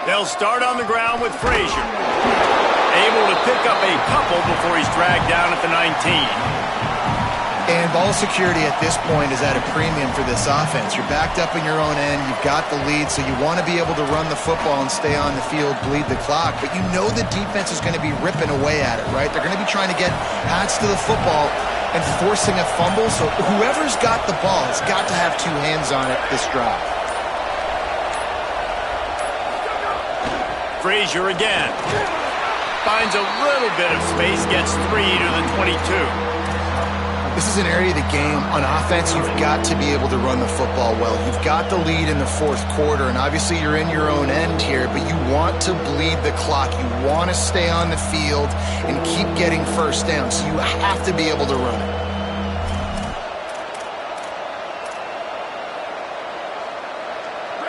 They'll start on the ground with Frazier. Able to pick up a couple before he's dragged down at the 19. And ball security at this point is at a premium for this offense. You're backed up in your own end. You've got the lead, so you want to be able to run the football and stay on the field, bleed the clock. But you know the defense is going to be ripping away at it, right? They're going to be trying to get hats to the football and forcing a fumble. So whoever's got the ball has got to have 2 hands on it this drive. Frazier again. Finds a little bit of space, gets 3 to the 22. This is an area of the game. On offense, you've got to be able to run the football well. You've got the lead in the 4th quarter, and obviously you're in your own end here, but you want to bleed the clock. You want to stay on the field and keep getting first down, so you have to be able to run it.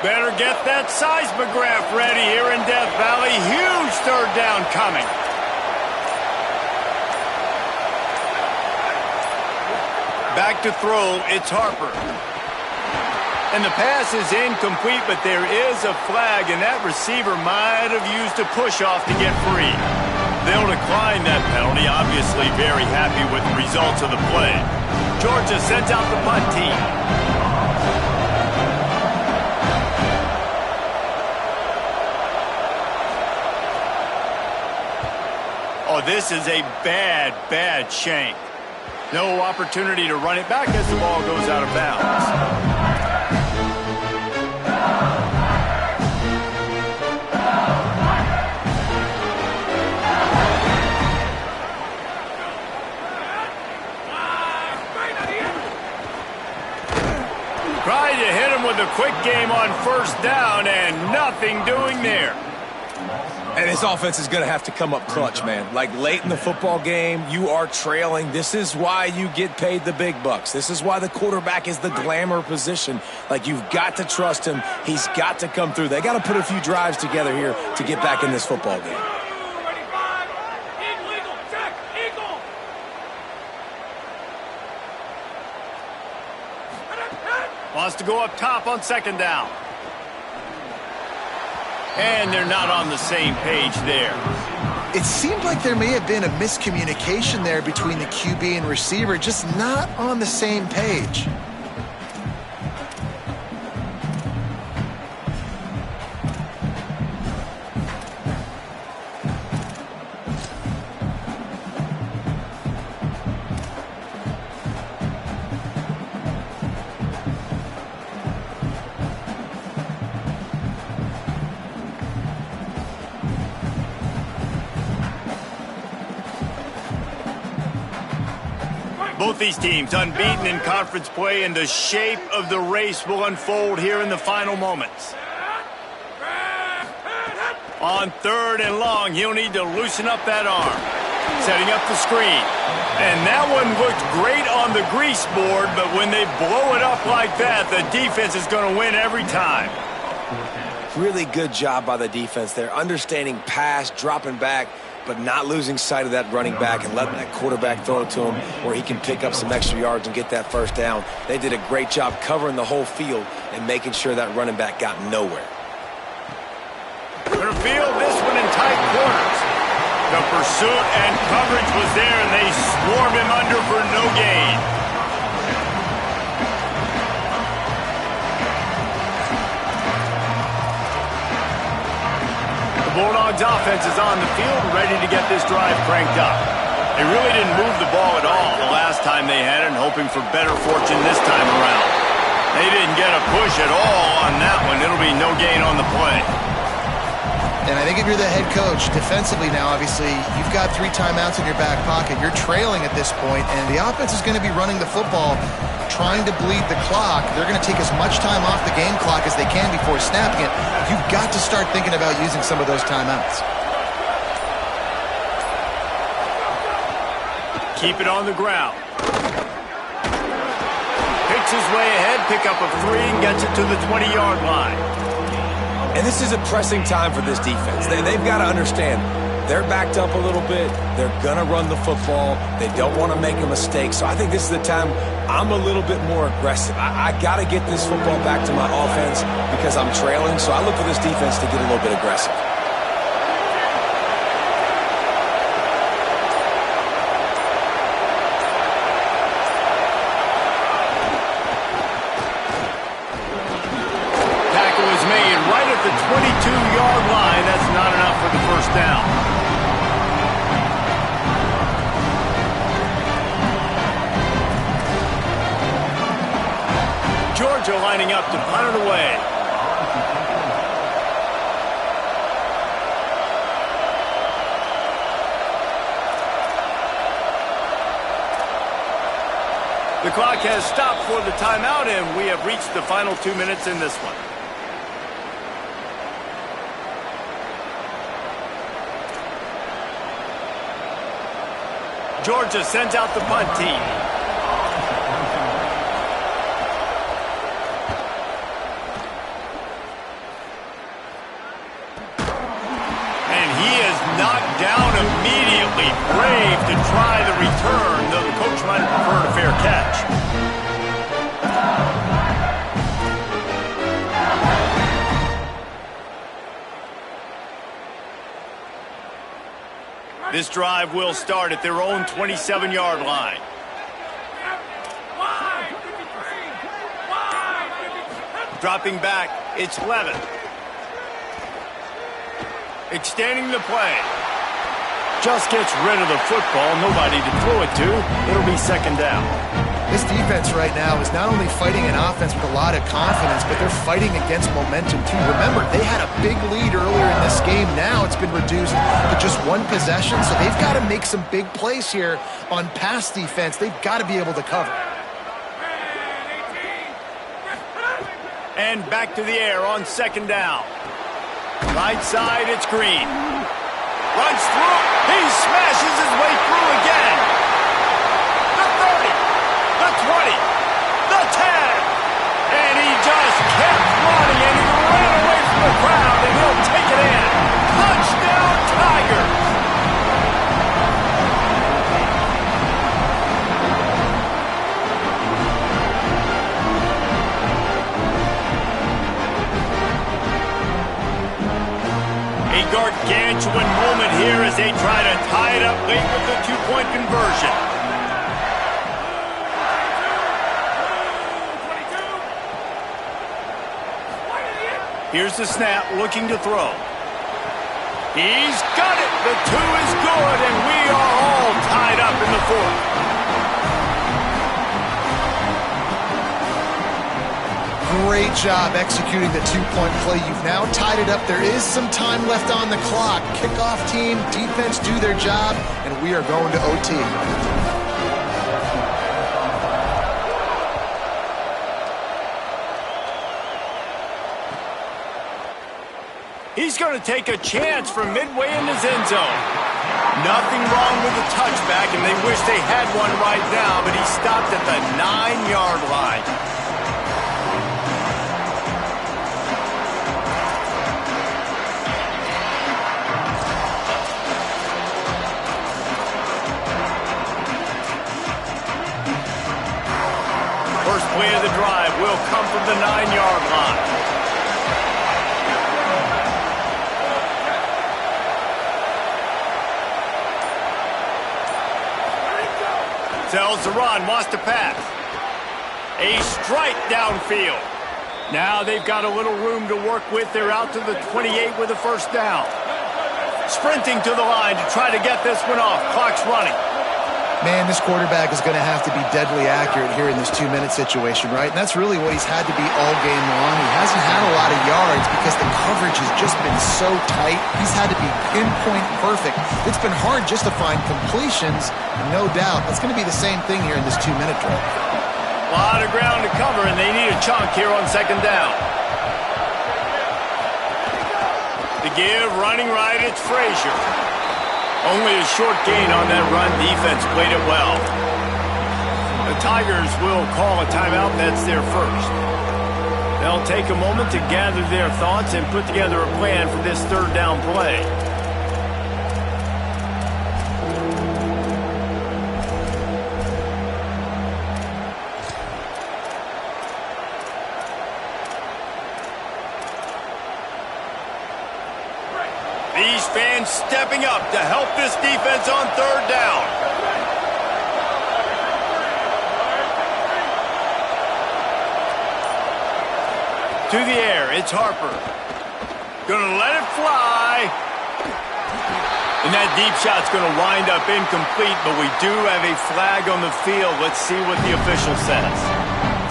Better get that seismograph ready here in Death Valley. Huge 3rd down coming. Back to throw, it's Harper. And the pass is incomplete, but there is a flag, and that receiver might have used a push-off to get free. They'll decline that penalty, obviously very happy with the results of the play. Georgia sends out the punt team. Oh, this is a bad, bad shank. No opportunity to run it back as the ball goes out of bounds. Tried to hit him with a quick game on first down, and nothing doing there. And this offense is going to have to come up clutch, man. Like late in the football game, you are trailing. This is why you get paid the big bucks. This is why the quarterback is the glamour position. Like, you've got to trust him. He's got to come through. They got to put a few drives together here to get back in this football game. Wants to go up top on 2nd down. And they're not on the same page there. It seemed like there may have been a miscommunication there between the QB and receiver, just not on the same page. Both these teams unbeaten in conference play, and the shape of the race will unfold here in the final moments. On 3rd and long, he'll need to loosen up that arm. Setting up the screen. And that one looked great on the grease board, but when they blow it up like that, the defense is going to win every time. Really good job by the defense there. Understanding pass, dropping back, but not losing sight of that running back and letting that quarterback throw it to him where he can pick up some extra yards and get that first down. They did a great job covering the whole field and making sure that running back got nowhere. Gonna field this one in tight quarters. The pursuit and coverage was there, and they swarmed him under for no gain. The Bulldogs offense is on the field, ready to get this drive cranked up. They really didn't move the ball at all the last time they had it, and hoping for better fortune this time around. They didn't get a push at all on that one. It'll be no gain on the play. And I think if you're the head coach, defensively now, obviously, you've got 3 timeouts in your back pocket. You're trailing at this point, and the offense is going to be running the football, trying to bleed the clock. They're going to take as much time off the game clock as they can before snapping it. You've got to start thinking about using some of those timeouts. Keep it on the ground. Picks his way ahead, pick up a 3, and gets it to the 20-yard line. And this is a pressing time for this defense. They've got to understand, they're backed up a little bit. They're going to run the football. They don't want to make a mistake. So I think this is the time I'm a little bit more aggressive. I got to get this football back to my offense because I'm trailing. So I look for this defense to get a little bit aggressive. The 22-yard line, that's not enough for the first down. Georgia lining up to punt it away. The clock has stopped for the timeout, and we have reached the final 2 minutes in this one. Georgia sends out the punt team. And he is knocked down immediately. Brave to try the return, though the coach might have preferred a fair catch. This drive will start at their own 27-yard line. Dropping back, it's Levin. Extending the play. Just gets rid of the football, nobody to throw it to. It'll be second down. This defense right now is not only fighting an offense with a lot of confidence, but they're fighting against momentum too. Remember, they had a big lead earlier in this game. Now it's been reduced to just 1 possession, so they've got to make some big plays here on pass defense. They've got to be able to cover. And back to the air on second down. Right side, it's Green. Runs through. He smashes his way through again. The 30. The 20. The 10. And he just kept running, and he ran away from the crowd, and he'll take it in. Touchdown, Tigers. A gargantuan moment here as they try to tie it up late with the 2-point conversion. Here's the snap, looking to throw. He's got it. The 2 is good, and we are all tied up in the 4th. Great job executing the 2-point play. You've now tied it up. There is some time left on the clock. Kickoff team, defense do their job, and we are going to OT. He's going to take a chance from midway in his end zone. Nothing wrong with the touchback, and they wish they had one right now, but he stopped at the 9-yard line. First play of the drive will come from the 9-yard line. Tells to run, wants to pass. A strike downfield. Now they've got a little room to work with. They're out to the 28 with a first down. Sprinting to the line to try to get this one off. Clock's running. Man, this quarterback is going to have to be deadly accurate here in this 2-minute situation, right? And that's really what he's had to be all game long. He hasn't had a lot of yards because the coverage has just been so tight. He's had to be pinpoint perfect. It's been hard just to find completions, no doubt. That's going to be the same thing here in this 2-minute drill. A lot of ground to cover, and they need a chunk here on second down. To give, running right, it's Frazier. Only a short gain on that run. Defense played it well. The Tigers will call a timeout. That's their first. They'll take a moment to gather their thoughts and put together a plan for this third down play. These fans stepping up to help this defense on third down. To the air, it's Harper. Gonna let it fly. And that deep shot's gonna wind up incomplete, but we do have a flag on the field. Let's see what the official says.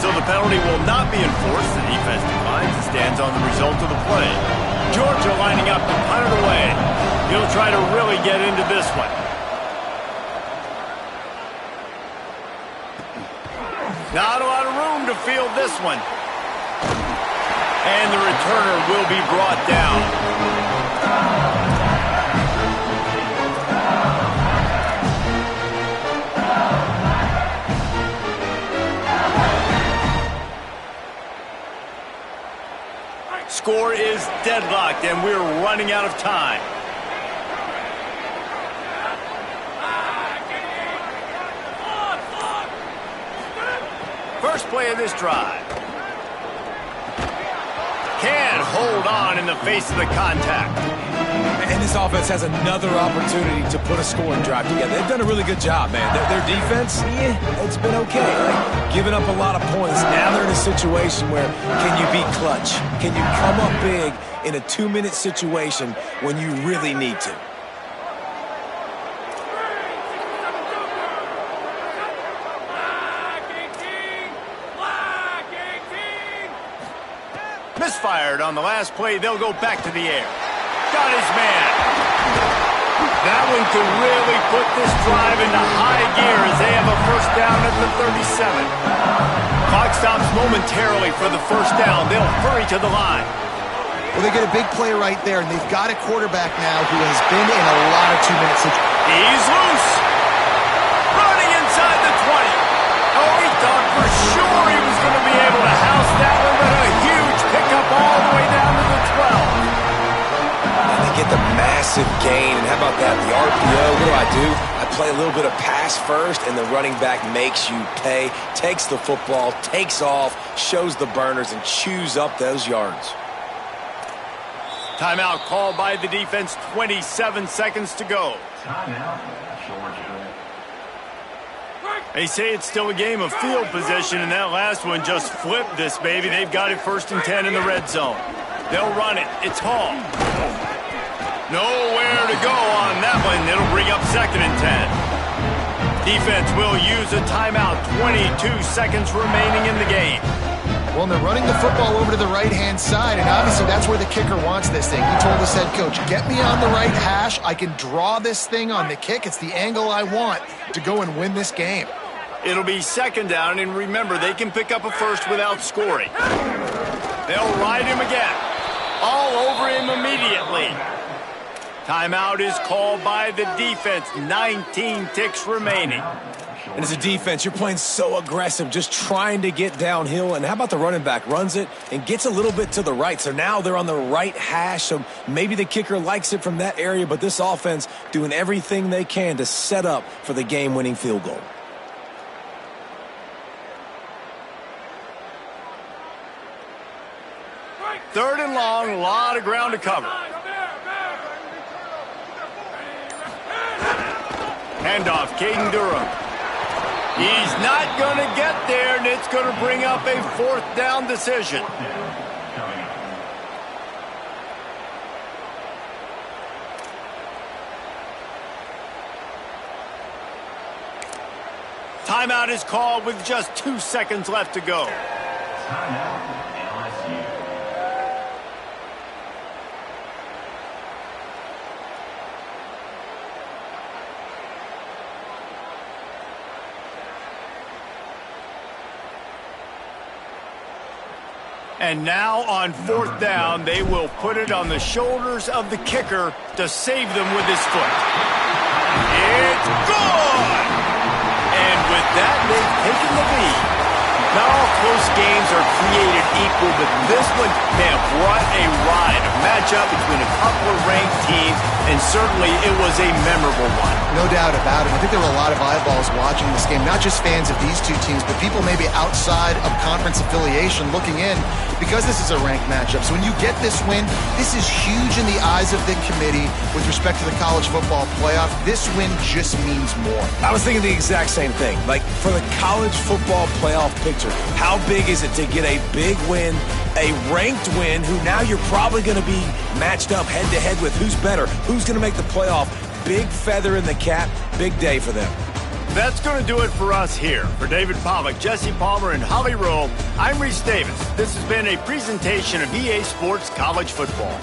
So the penalty will not be enforced. The defense declines and stands on the result of the play. Georgia lining up to punt it away. He'll try to really get into this one. Not a lot of room to field this one. And the returner will be brought down. Score is deadlocked, and we're running out of time. First play of this drive. Can't hold on in the face of the contact. And this offense has another opportunity to put a scoring drive together. They've done a really good job, man. Their defense, it's been okay. Like, giving up a lot of points. Now they're in a situation where can you be clutch? Can you come up big in a 2-minute situation when you really need to? Misfired on the last play. They'll go back to the air. Got his man. That one could really put this drive into high gear as they have a first down at the 37. Clock stops momentarily for the first down. They'll hurry to the line. Well, they get a big play right there, and they've got a quarterback now who has been in a lot of 2-minute situations. He's loose. Running inside the 20. Oh, he thought for sure he was going to be able to house that one, but a huge pickup all the way down to the 12. And they get the massive gain. And how about that? The RPO, what do? I play a little bit of pass first, and the running back makes you pay, takes the football, takes off, shows the burners, and chews up those yards. Timeout called by the defense, 27 seconds to go. Timeout, Georgia. They say it's still a game of field position, and that last one just flipped this baby. They've got it 1st and 10 in the red zone. They'll run it. It's Hall. Nowhere to go on that one. It'll bring up 2nd and 10. Defense will use a timeout. 22 seconds remaining in the game. Well, and they're running the football over to the right-hand side, and obviously that's where the kicker wants this thing. He told his head coach, get me on the right hash. I can draw this thing on the kick. It's the angle I want to go and win this game. It'll be 2nd down, and remember, they can pick up a first without scoring. They'll ride him again. all over him immediately. Timeout is called by the defense. 19 ticks remaining. And as a defense, you're playing so aggressive, just trying to get downhill. And how about the running back? Runs it and gets a little bit to the right. So now they're on the right hash. So maybe the kicker likes it from that area. But this offense doing everything they can to set up for the game-winning field goal. Third and long, a lot of ground to cover. Handoff, Caden Durham. He's not going to get there, and it's going to bring up a fourth down decision. Timeout is called with just 2 seconds left to go. Timeout, LSU. And now on fourth down, they will put it on the shoulders of the kicker to save them with his foot. It's gone! And with that, they've taken the lead. Not all close games are created equal, but this one, man, what a ride. A matchup between a couple of ranked teams, and certainly it was a memorable one. No doubt about it. I think there were a lot of eyeballs watching this game, not just fans of these two teams, but people maybe outside of conference affiliation looking in because this is a ranked matchup. So when you get this win, this is huge in the eyes of the committee with respect to the college football playoff. This win just means more. I was thinking the exact same thing. Like, for the college football playoff picture, how big is it to get a big win, a ranked win, who now you're probably going to be matched up head-to-head with who's better, who's going to make the playoff. Big feather in the cap, big day for them. That's going to do it for us here. For David Pollack, Jesse Palmer, and Holly Rowe, I'm Reese Davis. This has been a presentation of EA Sports College Football.